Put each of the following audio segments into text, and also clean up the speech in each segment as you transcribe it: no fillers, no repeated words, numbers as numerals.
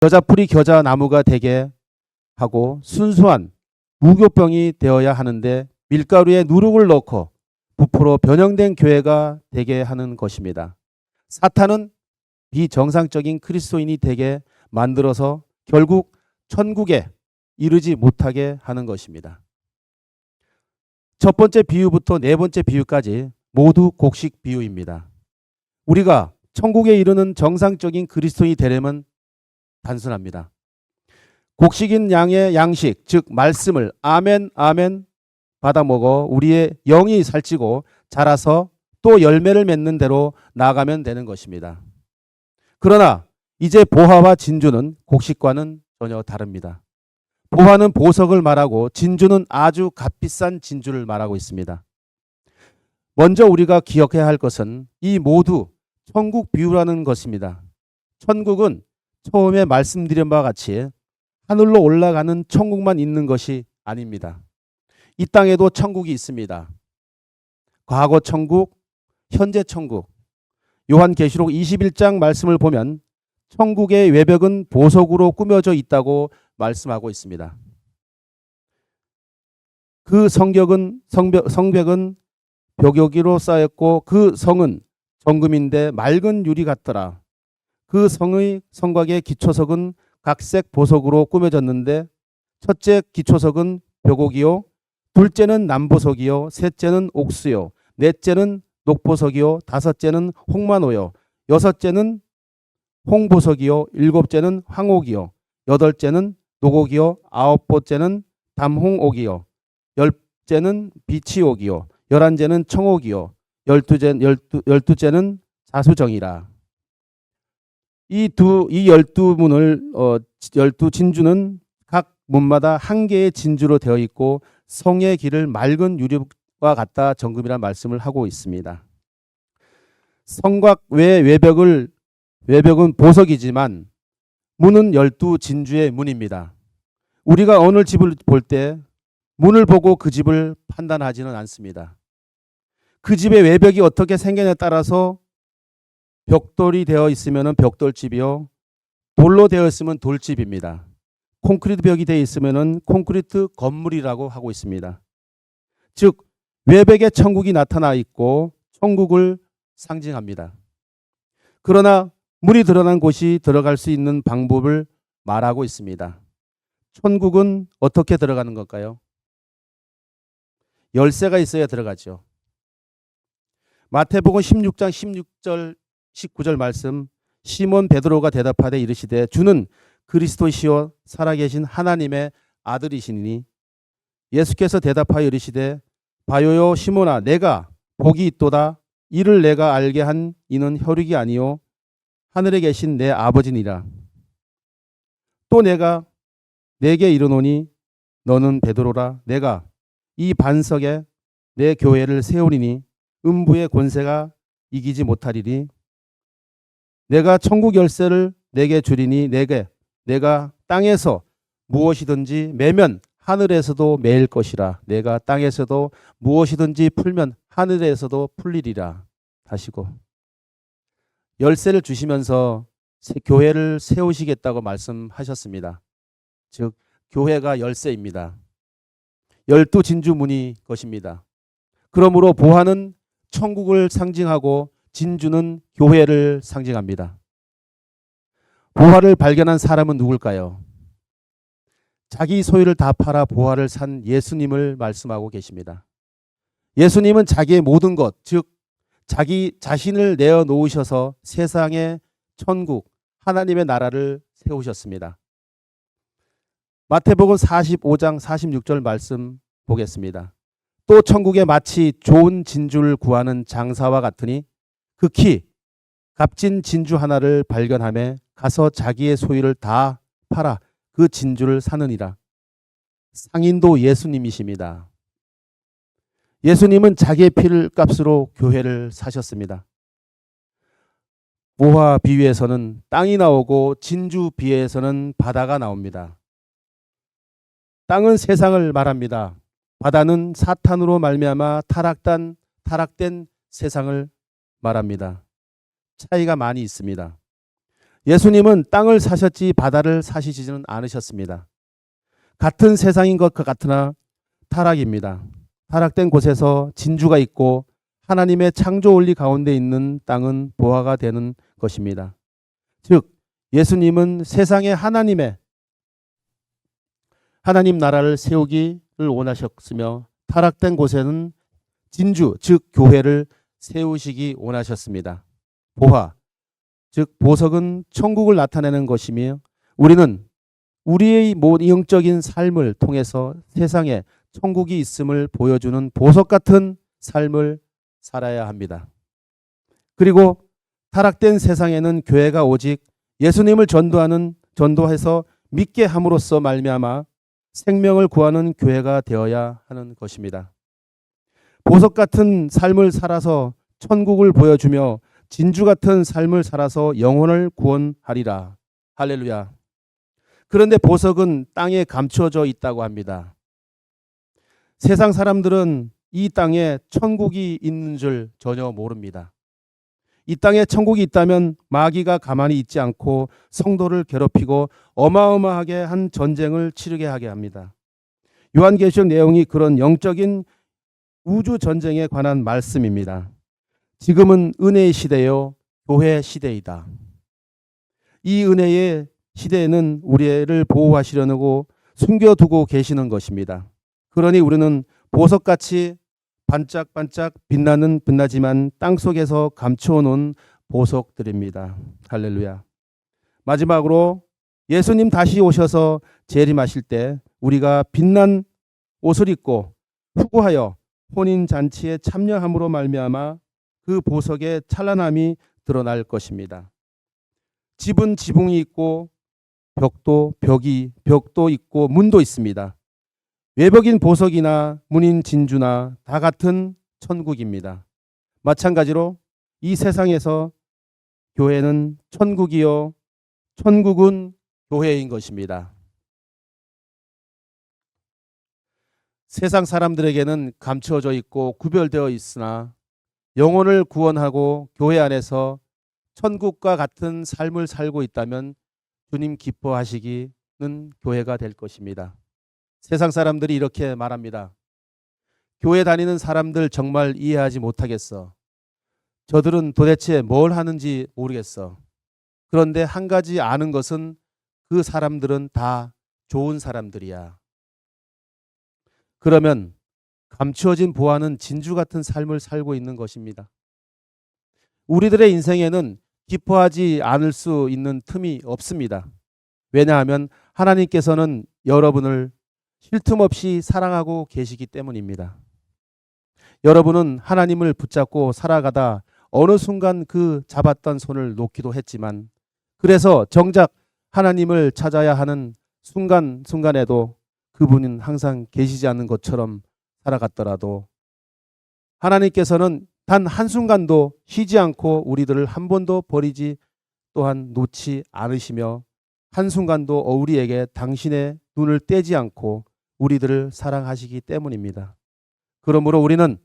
여자풀이 겨자 나무가 되게 하고 순수한 무교병이 되어야 하는데 밀가루에 누룩을 넣고 부풀어 변형된 교회가 되게 하는 것입니다. 사탄은 비정상적인 그리스도인이 되게 만들어서 결국 천국에 이르지 못하게 하는 것입니다. 첫 번째 비유부터 네 번째 비유까지 모두 곡식 비유입니다. 우리가 천국에 이르는 정상적인 그리스도인이 되려면 단순합니다. 곡식인 양의 양식, 즉 말씀을 아멘 아멘 받아 먹어 우리의 영이 살찌고 자라서 또 열매를 맺는 대로 나아가면 되는 것입니다. 그러나 이제 보화와 진주는 곡식과는 전혀 다릅니다. 보화는 보석을 말하고 진주는 아주 값비싼 진주를 말하고 있습니다. 먼저 우리가 기억해야 할 것은 이 모두 천국 비유라는 것입니다. 천국은 처음에 말씀드린 바와 같이 하늘로 올라가는 천국만 있는 것이 아닙니다. 이 땅에도 천국이 있습니다. 과거 천국, 현재 천국. 요한계시록 21장 말씀을 보면 천국의 외벽은 보석으로 꾸며져 있다고 말씀하고 있습니다. 그 성벽은 벽여기로 쌓였고 그 성은 정금인데 맑은 유리 같더라. 그 성의 성곽의 기초석은 각색 보석으로 꾸며졌는데 첫째 기초석은 벽옥이요, 둘째는 남보석이요, 셋째는 옥수요, 넷째는 녹보석이요, 다섯째는 홍만호요, 여섯째는 홍보석이요, 일곱째는 황옥이요, 여덟째는 녹옥이요, 아홉째는 담홍옥이요, 열째는 비치옥이요, 열한째는 청옥이요, 열두째는 자수정이라. 이 12문을 12진주는 각 문마다 한 개의 진주로 되어 있고 성의 길을 맑은 유리와 같다 정금이라는 말씀을 하고 있습니다. 성곽 외 외벽은 보석이지만 문은 12진주의 문입니다. 우리가 어느 집을 볼 때 문을 보고 그 집을 판단하지는 않습니다. 그 집의 외벽이 어떻게 생겼냐에 따라서 벽돌이 되어 있으면 벽돌집이요, 돌로 되어 있으면 돌집입니다. 콘크리트 벽이 되어 있으면 콘크리트 건물이라고 하고 있습니다. 즉 외벽에 천국이 나타나 있고 천국을 상징합니다. 그러나 문이 드러난 곳이 들어갈 수 있는 방법을 말하고 있습니다. 천국은 어떻게 들어가는 걸까요? 열쇠가 있어야 들어가죠. 마태복음 16장 16절 19절 말씀, 시몬 베드로가 대답하되 이르시되 주는 그리스도시요 살아계신 하나님의 아들이시니, 예수께서 대답하여 이르시되 바요요 시몬아, 내가 복이 있도다. 이를 내가 알게 한 이는 혈육이 아니요 하늘에 계신 내 아버지니라. 또 내가 내게 이르노니 너는 베드로라. 내가 이 반석에 내 교회를 세우리니 음부의 권세가 이기지 못하리니, 내가 천국 열쇠를 내게 주리니 내가 땅에서 무엇이든지 매면 하늘에서도 매일 것이라. 내가 땅에서도 무엇이든지 풀면 하늘에서도 풀리리라. 다시고 열쇠를 주시면서 교회를 세우시겠다고 말씀하셨습니다. 즉 교회가 열쇠입니다. 12진주문이 것입니다. 그러므로 보화는 천국을 상징하고 진주는 교회를 상징합니다. 보화를 발견한 사람은 누굴까요? 자기 소유를 다 팔아 보화를 산 예수님을 말씀하고 계십니다. 예수님은 자기의 모든 것, 즉 자기 자신을 내어놓으셔서 세상의 천국, 하나님의 나라를 세우셨습니다. 마태복음 45장 46절 말씀 보겠습니다. 또 천국에 마치 좋은 진주를 구하는 장사와 같으니 극히 값진 진주 하나를 발견하며 가서 자기의 소유를 다 팔아 그 진주를 사느니라. 상인도 예수님이십니다. 예수님은 자기의 피를 값으로 교회를 사셨습니다. 보화 비유에서는 땅이 나오고 진주 비유에서는 바다가 나옵니다. 땅은 세상을 말합니다. 바다는 사탄으로 말미암아 타락된 세상을 말합니다. 차이가 많이 있습니다. 예수님은 땅을 사셨지 바다를 사시지는 않으셨습니다. 같은 세상인 것 같으나 타락입니다. 타락된 곳에서 진주가 있고 하나님의 창조 원리 가운데 있는 땅은 보화가 되는 것입니다. 즉 예수님은 세상에 하나님 나라를 세우기를 원하셨으며 타락된 곳에는 진주 즉 교회를 세우시기 원하셨습니다. 보화 즉 보석은 천국을 나타내는 것이며 우리는 우리의 영적인 삶을 통해서 세상에 천국이 있음을 보여주는 보석 같은 삶을 살아야 합니다. 그리고 타락된 세상에는 교회가 오직 예수님을 전도해서 믿게 함으로써 말미암아 생명을 구하는 교회가 되어야 하는 것입니다. 보석 같은 삶을 살아서 천국을 보여주며 진주 같은 삶을 살아서 영혼을 구원하리라. 할렐루야. 그런데 보석은 땅에 감추어져 있다고 합니다. 세상 사람들은 이 땅에 천국이 있는 줄 전혀 모릅니다. 이 땅에 천국이 있다면 마귀가 가만히 있지 않고 성도를 괴롭히고 어마어마하게 한 전쟁을 치르게 하게 합니다. 요한계시록 내용이 그런 영적인 우주 전쟁에 관한 말씀입니다. 지금은 은혜의 시대요 교회 시대이다. 이 은혜의 시대에는 우리를 보호하시려고 숨겨두고 계시는 것입니다. 그러니 우리는 보석같이 반짝반짝 빛나지만 땅속에서 감추어놓은 보석들입니다. 할렐루야. 마지막으로 예수님 다시 오셔서 재림하실 때 우리가 빛난 옷을 입고 후구하여 혼인잔치에 참여함으로 말미암아 그 보석의 찬란함이 드러날 것입니다. 집은 지붕이 있고 벽도 있고 문도 있습니다. 외벽인 보석이나 문인 진주나 다 같은 천국입니다. 마찬가지로 이 세상에서 교회는 천국이요 천국은 교회인 것입니다. 세상 사람들에게는 감추어져 있고 구별되어 있으나 영혼을 구원하고 교회 안에서 천국과 같은 삶을 살고 있다면 주님 기뻐하시기는 교회가 될 것입니다. 세상 사람들이 이렇게 말합니다. 교회 다니는 사람들 정말 이해하지 못하겠어. 저들은 도대체 뭘 하는지 모르겠어. 그런데 한 가지 아는 것은 그 사람들은 다 좋은 사람들이야. 그러면 감추어진 보화는 진주 같은 삶을 살고 있는 것입니다. 우리들의 인생에는 기뻐하지 않을 수 있는 틈이 없습니다. 왜냐하면 하나님께서는 여러분을 쉴 틈 없이 사랑하고 계시기 때문입니다. 여러분은 하나님을 붙잡고 살아가다 어느 순간 그 잡았던 손을 놓기도 했지만 그래서 정작 하나님을 찾아야 하는 순간에도 그분은 항상 계시지 않는 것처럼 살아갔더라도 하나님께서는 단 한순간도 쉬지 않고 우리들을 한 번도 버리지 또한 놓지 않으시며 한순간도 우리에게 당신의 눈을 떼지 않고 우리들을 사랑하시기 때문입니다. 그러므로 우리는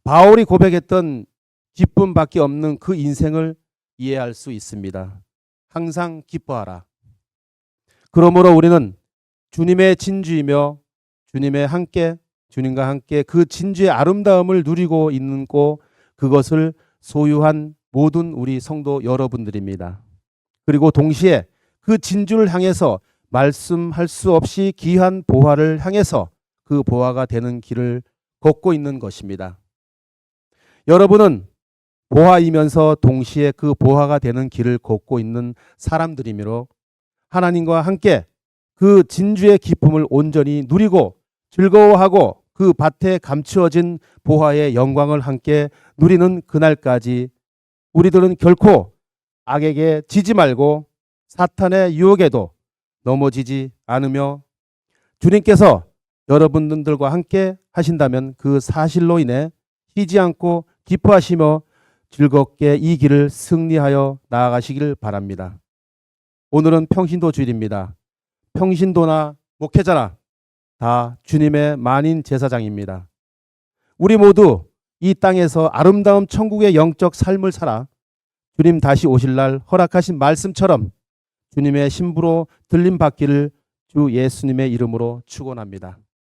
바울이 고백했던 기쁨밖에 없는 그 인생을 이해할 수 있습니다. 항상 기뻐하라. 그러므로 우리는 주님의 진주이며 주님과 함께 그 진주의 아름다움을 누리고 있고 그것을 소유한 모든 우리 성도 여러분들입니다. 그리고 동시에 그 진주를 향해서 말씀할 수 없이 귀한 보화를 향해서 그 보화가 되는 길을 걷고 있는 것입니다. 여러분은 보화이면서 동시에 그 보화가 되는 길을 걷고 있는 사람들이므로 하나님과 함께 그 진주의 기쁨을 온전히 누리고 즐거워하고 그 밭에 감추어진 보화의 영광을 함께 누리는 그날까지 우리들은 결코 악에게 지지 말고 사탄의 유혹에도 넘어지지 않으며 주님께서 여러분들과 함께 하신다면 그 사실로 인해 쉬지 않고 기뻐하시며 즐겁게 이 길을 승리하여 나아가시길 바랍니다. 오늘은 평신도 주일입니다. 평신도나 목회자나 다 주님의 만인 제사장입니다. 우리 모두 이 땅에서 아름다운 천국의 영적 삶을 살아 주님 다시 오실 날 허락하신 말씀처럼 주님의 신부로 들림 받기를 주 예수님의 이름으로 축원합니다.